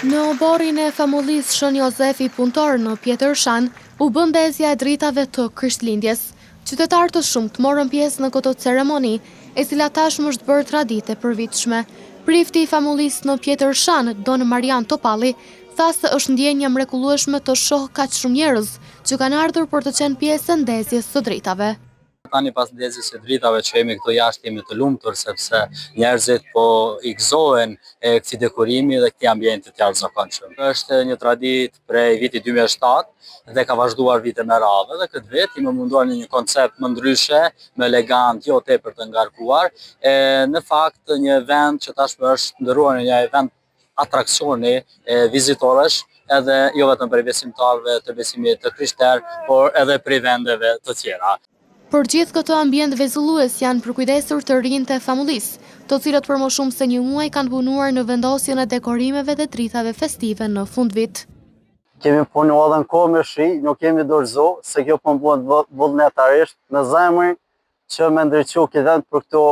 Në oborin e famullis Shën Jozefi Puntor në Pjetërshan, u bën ndezja e dritave të Krishtlindjes. Qytetarë të shumt morën pjesë në këtë ceremoni, e cila tashmë është bërë traditë e përvitshme. Prifti i famullis në Pjetërshan, Don Marian Topalli, tha se është ndjenja mrekullueshme të shohë kaq shumë njerëz që kanë ardhur për të qenë pjesë e ndezjes së dritave. Tani pas ndezjes së dritave që jemi këtu jashtë jemi të lumtur sepse njerëzit po i gëzohen këtij dekorimi dhe këtij ambienti të jashtëzakonshëm. Është një traditë prej vitit 2007 dhe ka vazhduar vite me radhë dhe këtë vit i më munduar në një koncept më ndryshe, më elegant, jo tepër të ngarkuar. Në fakt një event që tashmë është ndërruar në një event atraksioni vizitorësh, edhe jo vetëm për besimtarëve të besimit të krishterë, por edhe për vendeve të tjera. Për gjithë këtë ambient vezullues janë përkujdesur të rinjtë e famullisë, të cilët për më shumë se një muaj kanë punuar në vendosjen e dekorimeve dhe dritave festive në fundvit. Kemi punuar edhe në kohë me shi, nuk kemi dorëzo, se kjo po bëhet vullnetarisht me zemër që me ndriçu këtë vend për këto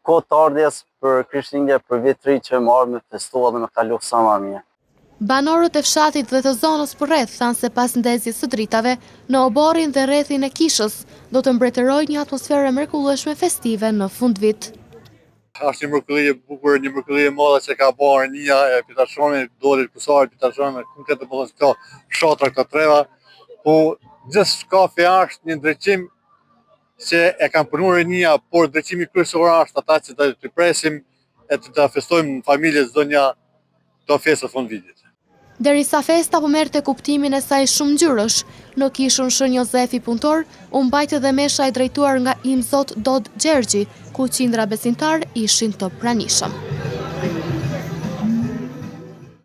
kohë të ardhjes për Krishtlindje, për vit të ri që më ardhmë me festuar dhe me kalu sa më mirë. Banorët e fshatit dhe të zonës përreth thanë se pas ndezjes së dritave, në oborin dhe rrethin e kishës do të mbretërojë një atmosferë mrekullueshme festive në fundvit. Është një mrekulli e bukur, një mrekulli e madhe që ka bërë Nia e Pjetërshani, doli kusari Pjetërshani, ku këtë po këto shatra këto treva, po gjithçka është një ndriçim që e kanë punuar Nia, por ndriçimi kryesor është ata që të presim e të festojmë në familje çdo një të festë fundvitit. Derisa festa po merrte kuptimin e saj shumë ngjyrësh, në kishën Shën Jozefi Puntor u mbajtë dhe mesha e drejtuar nga Imzot Dod Gjergji, ku qindra besimtar ishin të pranishëm.